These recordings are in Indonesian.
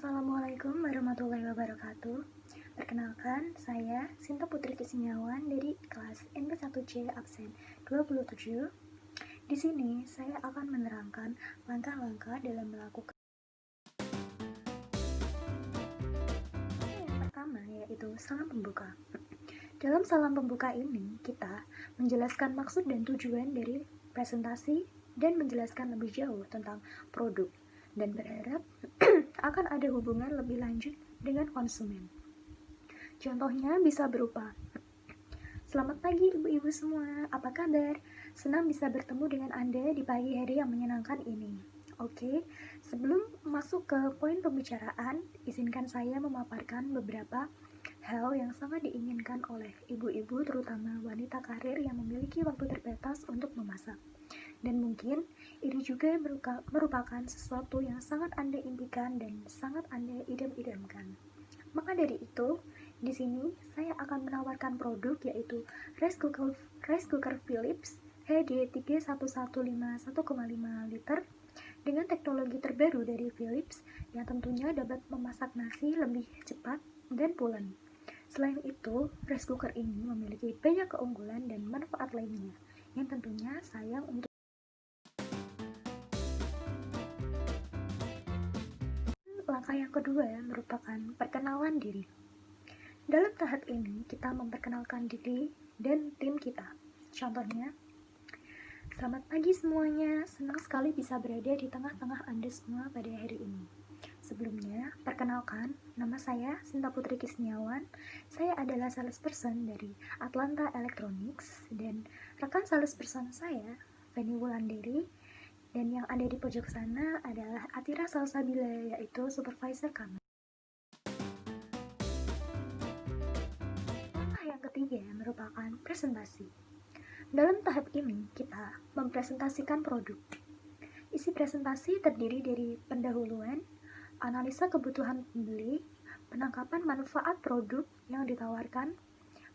Assalamualaikum warahmatullahi wabarakatuh. Perkenalkan, saya Sinta Putri Kisniawan dari kelas NP1C absen 27. Di sini saya akan menerangkan langkah-langkah dalam melakukan yang pertama, yaitu salam pembuka. Dalam salam pembuka ini, kita menjelaskan maksud dan tujuan dari presentasi dan menjelaskan lebih jauh tentang produk dan berharap akan ada hubungan lebih lanjut dengan konsumen. Contohnya bisa berupa, selamat pagi ibu-ibu semua, apa kabar? Senang bisa bertemu dengan Anda di pagi hari yang menyenangkan ini. Oke, sebelum masuk ke poin pembicaraan, izinkan saya memaparkan beberapa hal yang sangat diinginkan oleh ibu-ibu, terutama wanita karir yang memiliki waktu terbatas untuk memasak. Dan mungkin ini juga merupakan sesuatu yang sangat Anda impikan dan sangat Anda idam-idamkan. Maka dari itu, di sini saya akan menawarkan produk yaitu rice cooker Philips HD3115 1,5 liter dengan teknologi terbaru dari Philips yang tentunya dapat memasak nasi lebih cepat dan pulen. Selain itu, rice cooker ini memiliki banyak keunggulan dan manfaat lainnya yang tentunya sayang untuk langkah yang kedua merupakan perkenalan diri. Dalam tahap ini, kita memperkenalkan diri dan tim kita. Contohnya, selamat pagi semuanya, senang sekali bisa berada di tengah-tengah Anda semua pada hari ini. Sebelumnya, perkenalkan, nama saya Sinta Putri Kisniawan. Saya adalah salesperson dari Atlanta Electronics dan rekan salesperson saya, Feni Wulandari, dan yang ada di pojok sana adalah Atira Salsabila, yaitu supervisor kami. Langkah yang ketiga merupakan presentasi. Dalam tahap ini, kita mempresentasikan produk. Isi presentasi terdiri dari pendahuluan, analisa kebutuhan pembeli, penangkapan manfaat produk yang ditawarkan,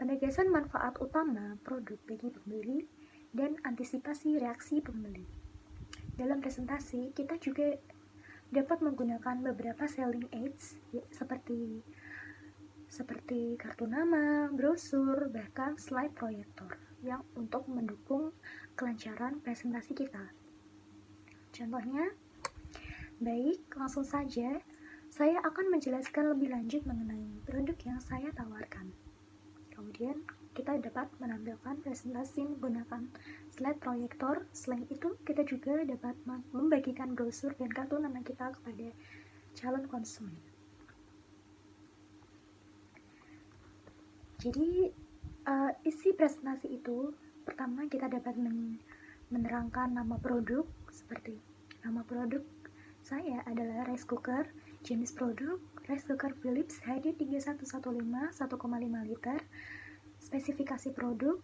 penegasan manfaat utama produk bagi pembeli, dan antisipasi reaksi pembeli. Dalam presentasi, kita juga dapat menggunakan beberapa selling aids seperti kartu nama, brosur, bahkan slide proyektor yang untuk mendukung kelancaran presentasi kita. Contohnya, baik, langsung saja saya akan menjelaskan lebih lanjut mengenai produk yang saya tawarkan. Kemudian kita dapat menampilkan presentasi menggunakan slide proyektor. Selain itu, kita juga dapat membagikan brosur dan kartu nama kita kepada calon konsumen. Jadi, isi presentasi itu, pertama kita dapat menerangkan nama produk, seperti nama produk saya adalah rice cooker, jenis produk rice cooker Philips HD3115 1,5 liter, spesifikasi produk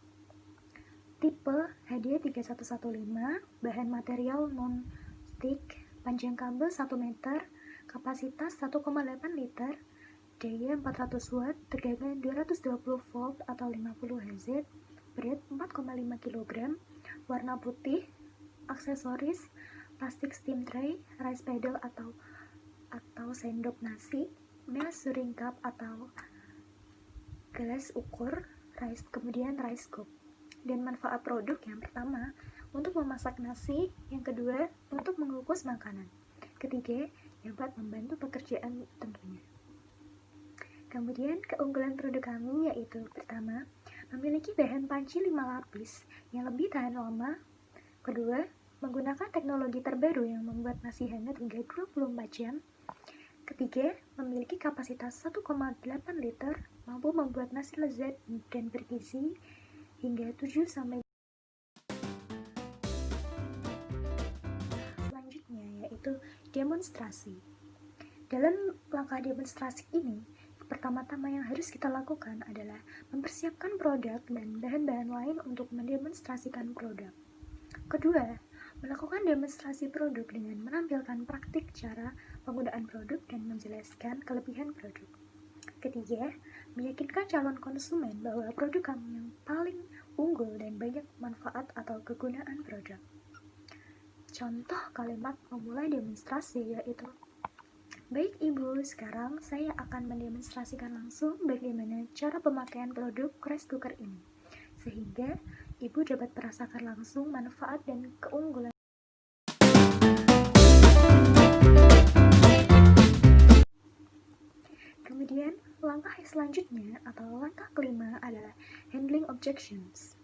tipe HD3115, bahan material non-stick, panjang kabel 1 meter, kapasitas 1,8 liter, daya 400 watt, tegangan 220 volt atau 50 Hz, berat 4,5 kg, warna putih, aksesoris, plastik steam tray, rice paddle atau sendok nasi, measuring cup atau gelas ukur, kemudian rice cup. Dan manfaat produk yang pertama, untuk memasak nasi, yang kedua, untuk mengukus makanan, ketiga, dapat membantu pekerjaan tentunya. Kemudian keunggulan produk kami yaitu pertama, memiliki bahan panci 5 lapis yang lebih tahan lama. Kedua, menggunakan teknologi terbaru yang membuat nasi hangat hingga 24 jam. Ketiga, memiliki kapasitas 1,8 liter, mampu membuat nasi lezat dan bergizi hingga 7 sampai. Selanjutnya yaitu demonstrasi. Dalam langkah demonstrasi ini, pertama-tama yang harus kita lakukan adalah mempersiapkan produk dan bahan-bahan lain untuk mendemonstrasikan produk. Kedua, melakukan demonstrasi produk dengan menampilkan praktik cara penggunaan produk dan menjelaskan kelebihan produk. Ketiga, meyakinkan calon konsumen bahwa produk kami yang paling unggul dan banyak manfaat atau kegunaan produk. Contoh kalimat memulai demonstrasi yaitu, Baik Ibu, sekarang saya akan mendemonstrasikan langsung bagaimana cara pemakaian produk rice cooker ini, sehingga Ibu dapat merasakan langsung manfaat dan keunggulan. Kemudian, langkah selanjutnya atau langkah kelima adalah handling objections.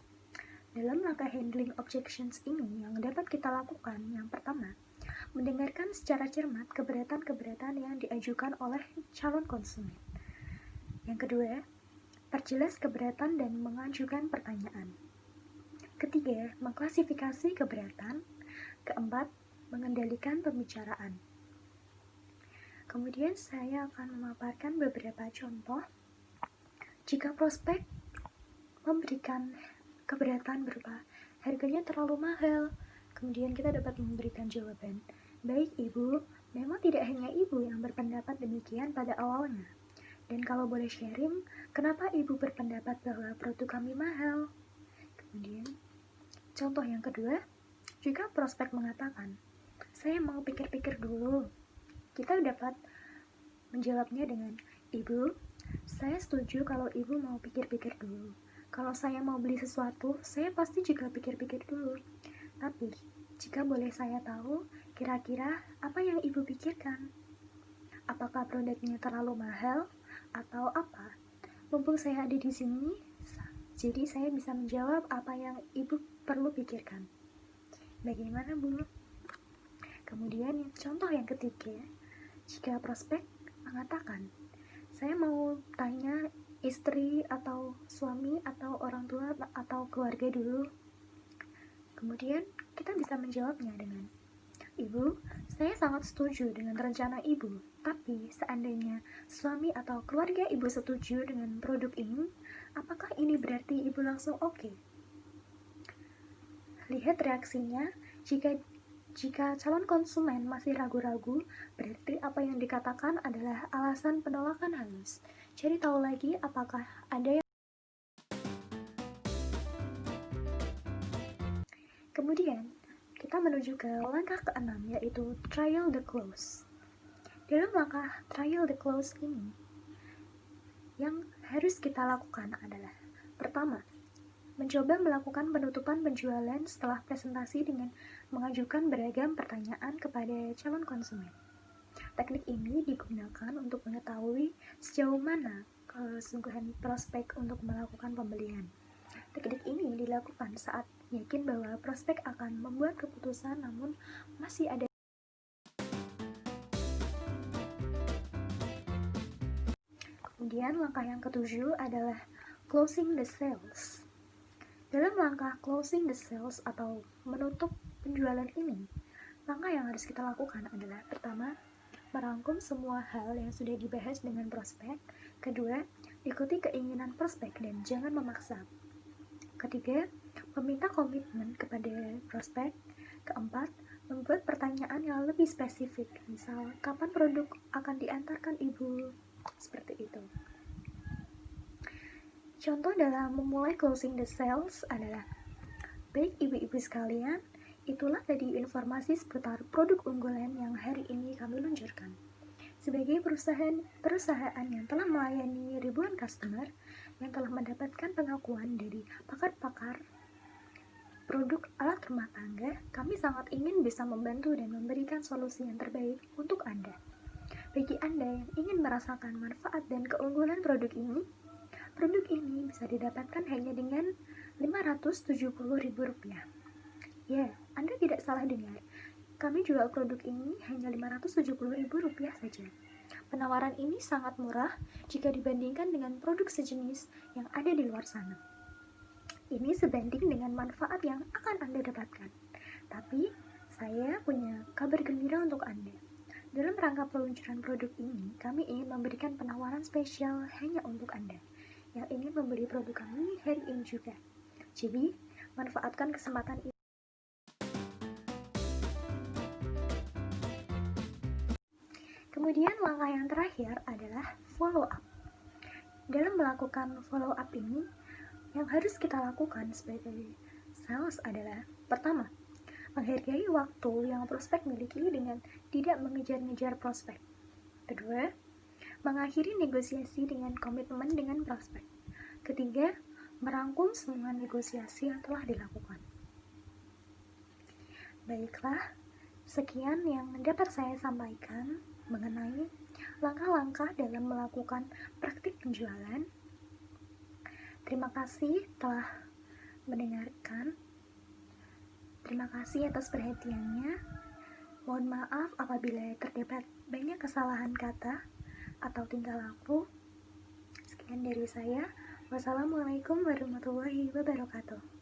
Dalam langkah handling objections ini yang dapat kita lakukan, yang pertama, mendengarkan secara cermat keberatan-keberatan yang diajukan oleh calon konsumen. Yang kedua, perjelas keberatan dan mengajukan pertanyaan. Ketiga, mengklasifikasi keberatan. Keempat, mengendalikan pembicaraan. Kemudian saya akan memaparkan beberapa contoh. Jika prospek memberikan keberatan berupa harganya terlalu mahal, kemudian kita dapat memberikan jawaban, baik Ibu, memang tidak hanya Ibu yang berpendapat demikian pada awalnya. Dan kalau boleh sharing, kenapa Ibu berpendapat bahwa produk kami mahal? Kemudian, contoh yang kedua, jika prospek mengatakan, saya mau pikir-pikir dulu, kita dapat menjawabnya dengan, Ibu, saya setuju kalau Ibu mau pikir-pikir dulu. Kalau saya mau beli sesuatu, saya pasti juga pikir-pikir dulu. Tapi, jika boleh saya tahu, kira-kira apa yang Ibu pikirkan? Apakah produknya terlalu mahal atau apa? Mumpung saya ada di sini, jadi saya bisa menjawab apa yang Ibu perlu pikirkan. Bagaimana, Bu? Kemudian contoh yang ketiga, jika prospek mengatakan, saya mau tanya istri atau suami atau orang tua atau keluarga dulu. Kemudian kita bisa menjawabnya dengan, Ibu, saya sangat setuju dengan rencana Ibu, tapi seandainya suami atau keluarga Ibu setuju dengan produk ini, apakah ini berarti Ibu langsung oke? Lihat reaksinya, jika calon konsumen masih ragu-ragu, berarti apa yang dikatakan adalah alasan penolakan halus. Cari tahu lagi apakah ada yang... Kemudian, kita menuju ke langkah keenam, yaitu trial the close. Dalam langkah trial the close ini, yang harus kita lakukan adalah, pertama, mencoba melakukan penutupan penjualan setelah presentasi dengan mengajukan beragam pertanyaan kepada calon konsumen. Teknik ini digunakan untuk mengetahui sejauh mana kesungguhan prospek untuk melakukan pembelian. Teknik ini dilakukan saat yakin bahwa prospek akan membuat keputusan namun masih ada. Kemudian langkah yang ketujuh adalah closing the sales. Dalam langkah closing the sales atau menutup penjualan ini, langkah yang harus kita lakukan adalah, pertama, merangkum semua hal yang sudah dibahas dengan prospek. Kedua, ikuti keinginan prospek dan jangan memaksa. Ketiga, meminta komitmen kepada prospek. Keempat, membuat pertanyaan yang lebih spesifik, misal, kapan produk akan diantarkan Ibu? Seperti itu. Contoh dalam memulai closing the sales adalah, baik ibu-ibu sekalian, itulah tadi informasi seputar produk unggulan yang hari ini kami luncurkan. Sebagai perusahaan yang telah melayani ribuan customer, yang telah mendapatkan pengakuan dari pakar-pakar produk alat rumah tangga, kami sangat ingin bisa membantu dan memberikan solusi yang terbaik untuk Anda. Bagi Anda yang ingin merasakan manfaat dan keunggulan produk ini bisa didapatkan hanya dengan Rp570.000. Ya, Anda tidak salah dengar. Kami jual produk ini hanya Rp570.000 saja. Penawaran ini sangat murah jika dibandingkan dengan produk sejenis yang ada di luar sana. Ini sebanding dengan manfaat yang akan Anda dapatkan. Tapi, saya punya kabar gembira untuk Anda. Dalam rangka peluncuran produk ini, kami ingin memberikan penawaran spesial hanya untuk Anda yang ingin membeli produk kami hari ini juga. Jadi, manfaatkan kesempatan ini. Kemudian langkah yang terakhir adalah follow up. Dalam melakukan follow up ini, yang harus kita lakukan sebagai sales adalah, pertama, menghargai waktu yang prospek miliki dengan tidak mengejar-ngejar prospek. Kedua, mengakhiri negosiasi dengan komitmen dengan prospek. Ketiga, merangkum semua negosiasi yang telah dilakukan. Baiklah, sekian yang dapat saya sampaikan mengenai langkah-langkah dalam melakukan praktik penjualan. Terima kasih telah mendengarkan. Terima kasih atas perhatiannya. Mohon maaf apabila terdapat banyak kesalahan kata atau tingkah laku. Sekian dari saya. Wassalamualaikum warahmatullahi wabarakatuh.